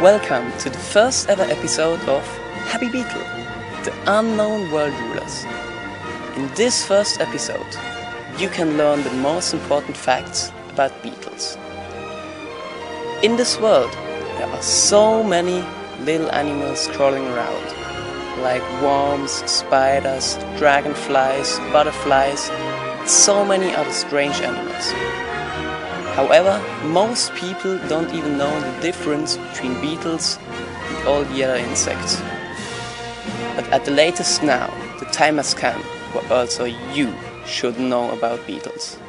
Welcome to the first ever episode of Happy Beetle, the unknown world rulers. In this first episode, you can learn the most important facts about beetles. In this world, there are so many little animals crawling around, like worms, spiders, dragonflies, butterflies, and so many other strange animals. However, most people don't even know the difference between beetles and all the other insects. But at the latest now, the time has come where also you should know about beetles.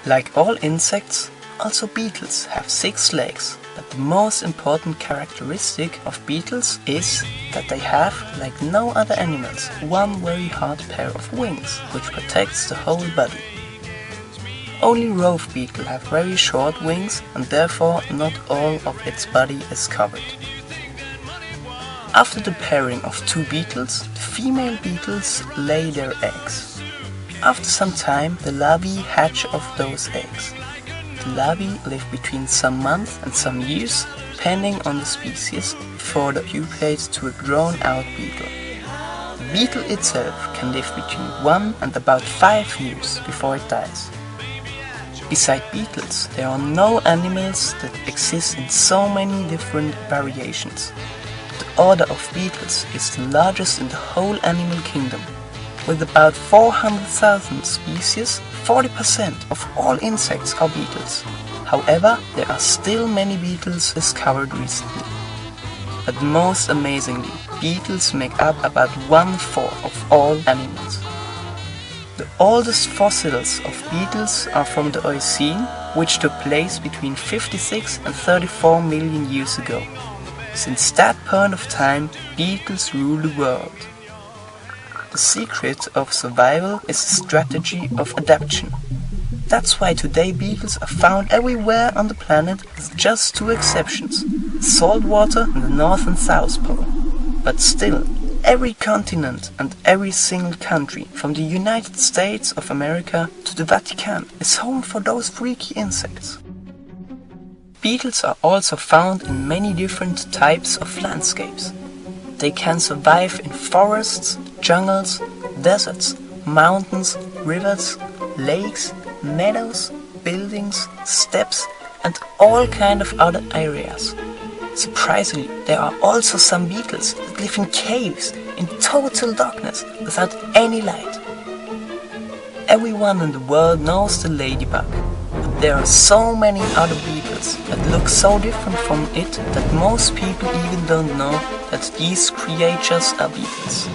Like all insects, also beetles have 6 legs, but the most important characteristic of beetles is that they have, like no other animals, one very hard pair of wings, which protects the whole body. Only rove beetle have very short wings and therefore not all of its body is covered. After the pairing of 2 beetles, the female beetles lay their eggs. After some time, the larvae hatch of those eggs. The larvae live between some months and some years, depending on the species, before they pupate to a grown-out beetle. The beetle itself can live between 1 and about 5 years before it dies. Beside beetles, there are no animals that exist in so many different variations. The order of beetles is the largest in the whole animal kingdom. With about 400,000 species, 40% of all insects are beetles. However, there are still many beetles discovered recently. But most amazingly, beetles make up about 1/4 of all animals. The oldest fossils of beetles are from the Eocene, which took place between 56 and 34 million years ago. Since that point of time, beetles rule the world. The secret of survival is the strategy of adaptation. That's why today beetles are found everywhere on the planet with just 2 exceptions, salt water and the North and South Pole. But still, every continent and every single country, from the United States of America to the Vatican, is home for those freaky insects. Beetles are also found in many different types of landscapes. They can survive in forests, jungles, deserts, mountains, rivers, lakes, meadows, buildings, steppes, and all kinds of other areas. Surprisingly, there are also some beetles that live in caves in total darkness without any light. Everyone in the world knows the ladybug, but there are so many other beetles that look so different from it that most people even don't know that these creatures are beetles.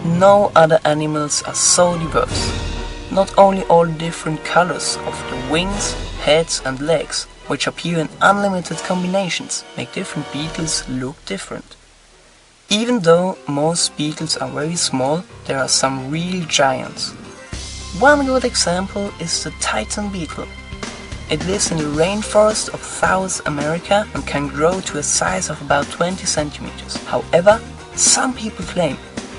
No other animals are so diverse. Not only all different colors of the wings, heads and legs, which appear in unlimited combinations, make different beetles look different. Even though most beetles are very small, there are some real giants. One good example is the Titan beetle. It lives in the rainforest of South America and can grow to a size of about 20 centimeters. However, some people claim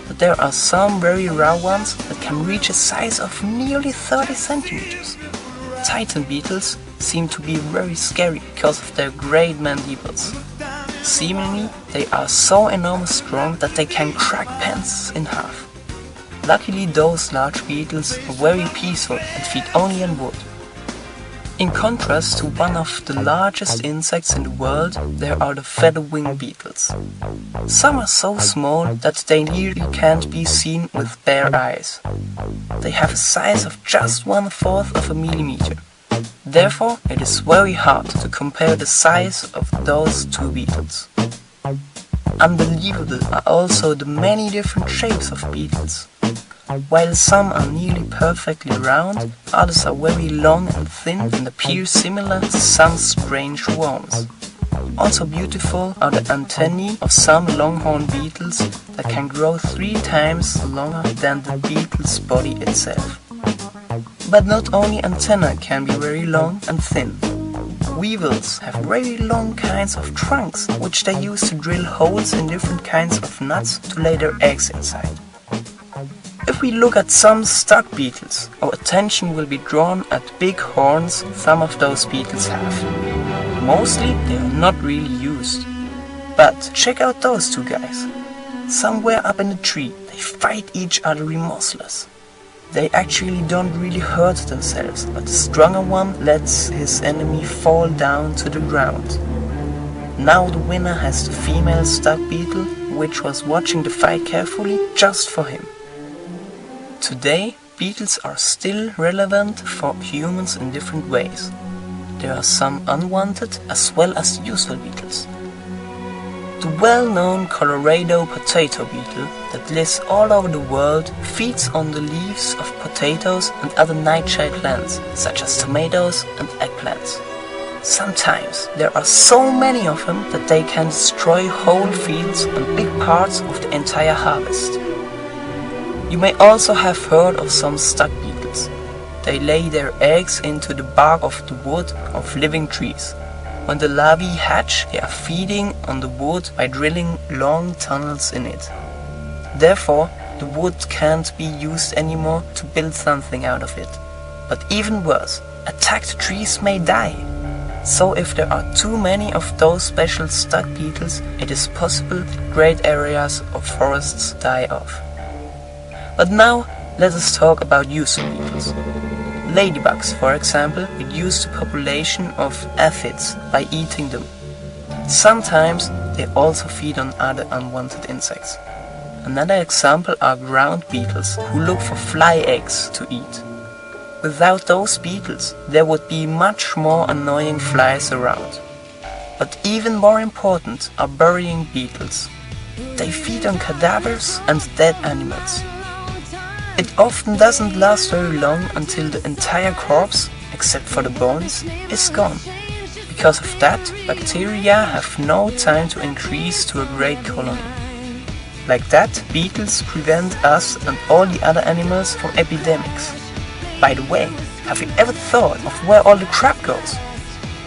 that there are some very rare ones that can reach a size of nearly 30 centimeters. Titan beetles seem to be very scary because of their great mandibles. Seemingly, they are so enormous strong that they can crack pens in half. Luckily, those large beetles are very peaceful and feed only on wood. In contrast to one of the largest insects in the world, there are the feather-winged beetles. Some are so small that they nearly can't be seen with bare eyes. They have a size of just 1/4 of a millimeter. Therefore, it is very hard to compare the size of those 2 beetles. Unbelievable are also the many different shapes of beetles. While some are nearly perfectly round, others are very long and thin and appear similar to some strange worms. Also beautiful are the antennae of some longhorn beetles that can grow 3 times longer than the beetle's body itself. But not only antennae can be very long and thin. Weevils have very long kinds of trunks, which they use to drill holes in different kinds of nuts to lay their eggs inside. If we look at some stuck beetles, our attention will be drawn at big horns some of those beetles have. Mostly they are not really used. But check out those two guys. Somewhere up in a tree, they fight each other remorseless. They actually don't really hurt themselves, but the stronger one lets his enemy fall down to the ground. Now the winner has the female stuck beetle, which was watching the fight carefully just for him. Today, beetles are still relevant for humans in different ways. There are some unwanted as well as useful beetles. The well-known Colorado potato beetle that lives all over the world feeds on the leaves of potatoes and other nightshade plants, such as tomatoes and eggplants. Sometimes there are so many of them that they can destroy whole fields and big parts of the entire harvest. You may also have heard of some stuck beetles. They lay their eggs into the bark of the wood of living trees. When the larvae hatch, they are feeding on the wood by drilling long tunnels in it. Therefore, the wood can't be used anymore to build something out of it. But even worse, attacked trees may die. So if there are too many of those special stuck beetles, it is possible that great areas of forests die off. But now, let us talk about useful beetles. Ladybugs, for example, reduce the population of aphids by eating them. Sometimes they also feed on other unwanted insects. Another example are ground beetles, who look for fly eggs to eat. Without those beetles, there would be much more annoying flies around. But even more important are burying beetles. They feed on cadavers and dead animals. It often doesn't last very long until the entire corpse, except for the bones, is gone. Because of that, bacteria have no time to increase to a great colony. Like that, beetles prevent us and all the other animals from epidemics. By the way, have you ever thought of where all the crap goes?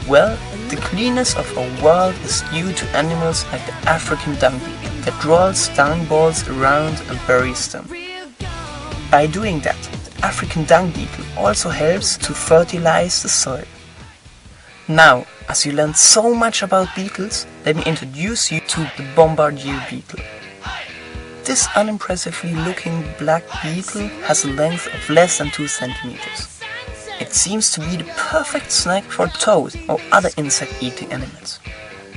Well, the cleanness of our world is due to animals like the African dung beetle that rolls dung balls around and buries them. By doing that, the African dung beetle also helps to fertilize the soil. Now, as you learned so much about beetles, let me introduce you to the bombardier beetle. This unimpressively looking black beetle has a length of less than 2 centimeters. It seems to be the perfect snack for toad or other insect-eating animals.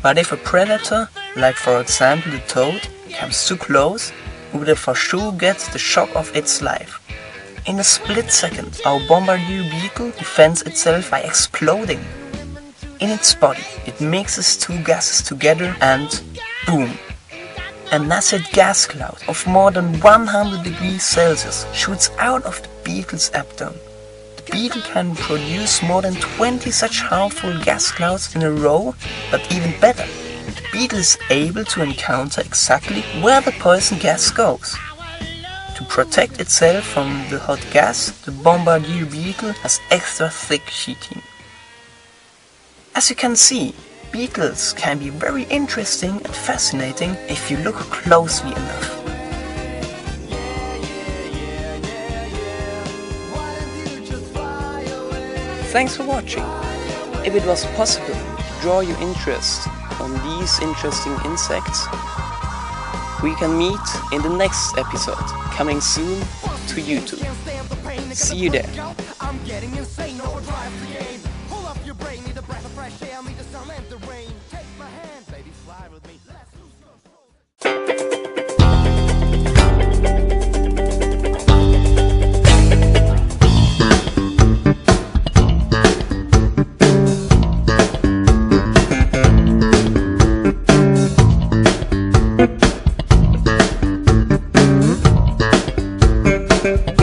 But if a predator, like for example the toad, comes too close, we will for sure get the shock of its life. In a split second, our bombardier beetle defends itself by exploding. In its body, it mixes two gases together and boom! An acid gas cloud of more than 100 degrees Celsius shoots out of the beetle's abdomen. The beetle can produce more than 20 such harmful gas clouds in a row, but even better, the beetle is able to encounter exactly where the poison gas goes. To protect itself from the hot gas, the bombardier beetle has extra thick sheeting. As you can see, beetles can be very interesting and fascinating if you look closely enough. Thanks for watching. If it was possible to draw your interest on these interesting insects, we can meet in the next episode, coming soon to YouTube. See you there. Thank you.